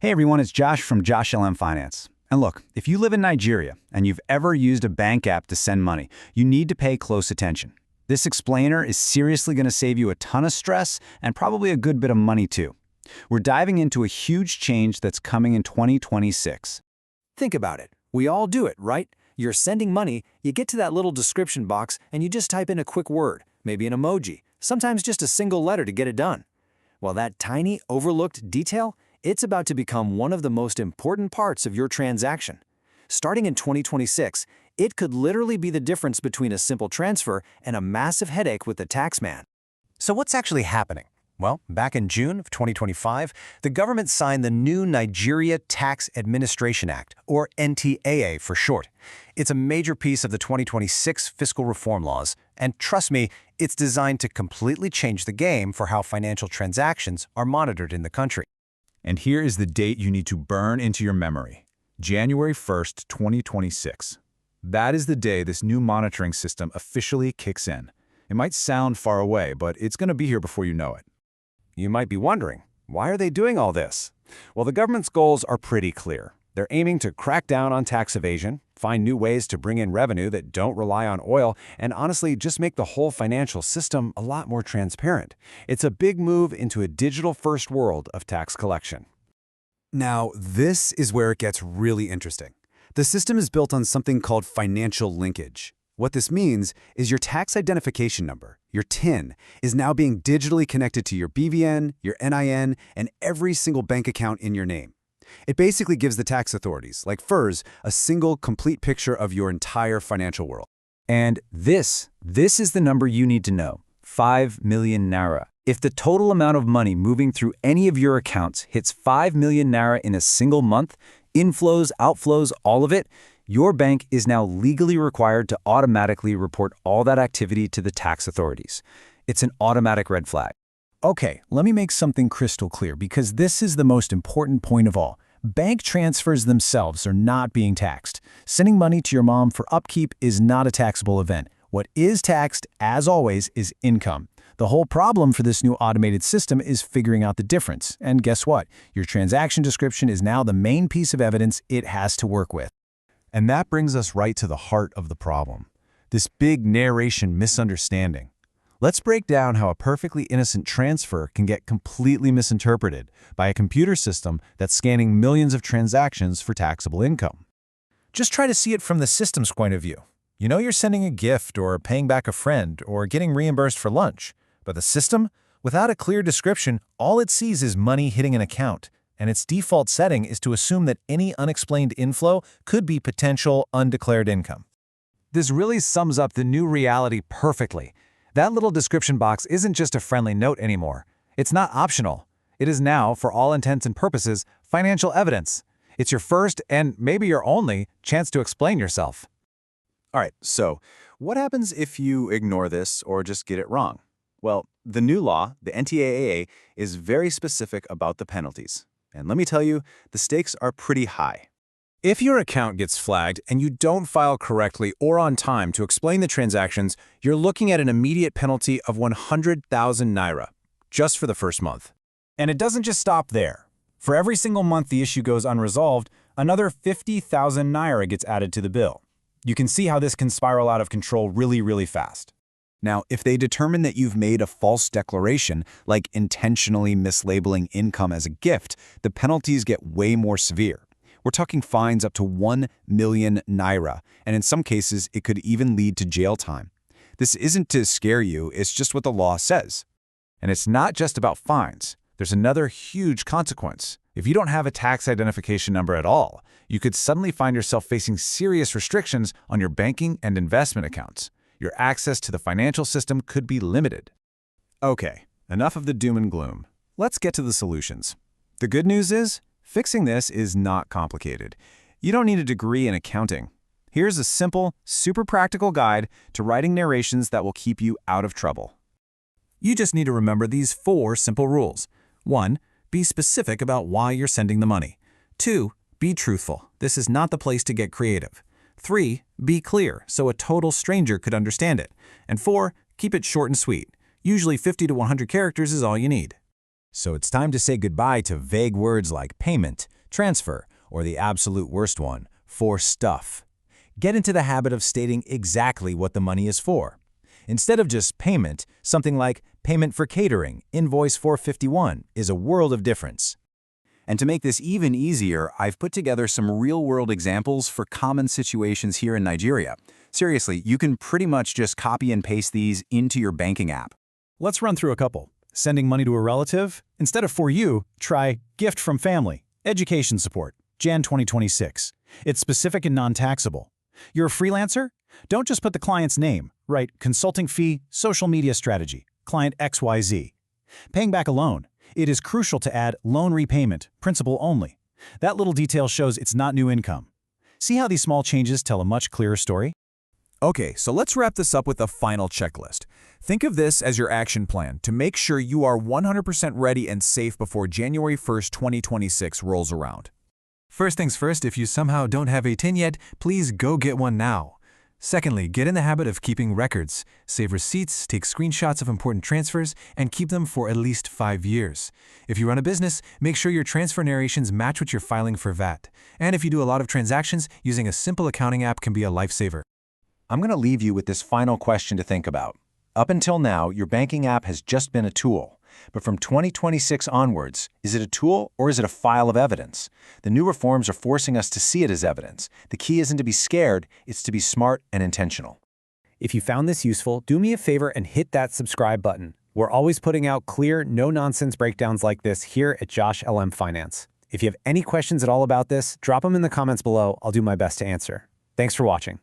Hey everyone, it's Josh from JoshLM Finance. And look, if you live in Nigeria and you've ever used a bank app to send money, you need to pay close attention. This explainer is seriously going to save you a ton of stress and probably a good bit of money too. We're diving into a huge change that's coming in 2026. Think about it. We all do it, right? You're sending money, you get to that little description box, and you just type in a quick word, maybe an emoji, sometimes just a single letter to get it done. Well, that tiny, overlooked detail, it's about to become one of the most important parts of your transaction. Starting in 2026, it could literally be the difference between a simple transfer and a massive headache with the tax man. So what's actually happening? Well, back in June of 2025, the government signed the new Nigeria Tax Administration Act, or NTAA for short. It's a major piece of the 2026 fiscal reform laws, and trust me, it's designed to completely change the game for how financial transactions are monitored in the country. And here is the date you need to burn into your memory: January 1st, 2026. That is the day this new monitoring system officially kicks in. It might sound far away, but it's going to be here before you know it. You might be wondering, why are they doing all this? Well, the government's goals are pretty clear. They're aiming to crack down on tax evasion, find new ways to bring in revenue that don't rely on oil, and honestly, just make the whole financial system a lot more transparent. It's a big move into a digital-first world of tax collection. Now, this is where it gets really interesting. The system is built on something called financial linkage. What this means is your tax identification number, your TIN, is now being digitally connected to your BVN, your NIN, and every single bank account in your name. It basically gives the tax authorities, like FERS, a single, complete picture of your entire financial world. And this is the number you need to know: 5 million naira. If the total amount of money moving through any of your accounts hits 5 million naira in a single month, inflows, outflows, all of it, your bank is now legally required to automatically report all that activity to the tax authorities. It's an automatic red flag. Okay, let me make something crystal clear, because this is the most important point of all. Bank transfers themselves are not being taxed. Sending money to your mom for upkeep is not a taxable event. What is taxed, as always, is income. The whole problem for this new automated system is figuring out the difference. And guess what? Your transaction description is now the main piece of evidence it has to work with. And that brings us right to the heart of the problem: this big narration misunderstanding. Let's break down how a perfectly innocent transfer can get completely misinterpreted by a computer system that's scanning millions of transactions for taxable income. Just try to see it from the system's point of view. You know you're sending a gift or paying back a friend or getting reimbursed for lunch. But the system, without a clear description, all it sees is money hitting an account. And its default setting is to assume that any unexplained inflow could be potential undeclared income. This really sums up the new reality perfectly. That little description box isn't just a friendly note anymore. It's not optional. It is now, for all intents and purposes, financial evidence. It's your first, and maybe your only, chance to explain yourself. All right, so what happens if you ignore this or just get it wrong? Well, the new law, the NTAA, is very specific about the penalties. And let me tell you, the stakes are pretty high. If your account gets flagged and you don't file correctly or on time to explain the transactions, you're looking at an immediate penalty of 100,000 naira, just for the first month. And it doesn't just stop there. For every single month the issue goes unresolved, another 50,000 naira gets added to the bill. You can see how this can spiral out of control really, really fast. Now, if they determine that you've made a false declaration, like intentionally mislabeling income as a gift, the penalties get way more severe. We're talking fines up to 1 million naira, and in some cases, it could even lead to jail time. This isn't to scare you, it's just what the law says. And it's not just about fines. There's another huge consequence. If you don't have a tax identification number at all, you could suddenly find yourself facing serious restrictions on your banking and investment accounts. Your access to the financial system could be limited. Okay, enough of the doom and gloom. Let's get to the solutions. The good news is, fixing this is not complicated. You don't need a degree in accounting. Here's a simple, super practical guide to writing narrations that will keep you out of trouble. You just need to remember these 4 simple rules. 1. Be specific about why you're sending the money. 2. Be truthful. This is not the place to get creative. 3. Be clear, so a total stranger could understand it. And 4. Keep it short and sweet. Usually 50 to 100 characters is all you need. So it's time to say goodbye to vague words like payment, transfer, or the absolute worst one, for stuff. Get into the habit of stating exactly what the money is for. Instead of just payment, something like payment for catering, invoice 451, is a world of difference. And to make this even easier, I've put together some real-world examples for common situations here in Nigeria. Seriously, you can pretty much just copy and paste these into your banking app. Let's run through a couple. Sending money to a relative? Instead of for you, try gift from family. Education support. Jan 2026. It's specific and non-taxable. You're a freelancer? Don't just put the client's name. Write consulting fee, social media strategy, client XYZ. Paying back a loan. It is crucial to add loan repayment, principal only. That little detail shows it's not new income. See how these small changes tell a much clearer story? Okay, so let's wrap this up with a final checklist. Think of this as your action plan to make sure you are 100% ready and safe before January 1st, 2026 rolls around. First things first, if you somehow don't have a TIN yet, please go get one now. Secondly, get in the habit of keeping records. Save receipts, take screenshots of important transfers, and keep them for at least 5 years. If you run a business, make sure your transfer narrations match what you're filing for VAT. And if you do a lot of transactions, using a simple accounting app can be a lifesaver. I'm going to leave you with this final question to think about. Up until now, your banking app has just been a tool. But from 2026 onwards, is it a tool or is it a file of evidence? The new reforms are forcing us to see it as evidence. The key isn't to be scared, it's to be smart and intentional. If you found this useful, do me a favor and hit that subscribe button. We're always putting out clear, no-nonsense breakdowns like this here at JoshLM Finance. If you have any questions at all about this, drop them in the comments below. I'll do my best to answer. Thanks for watching.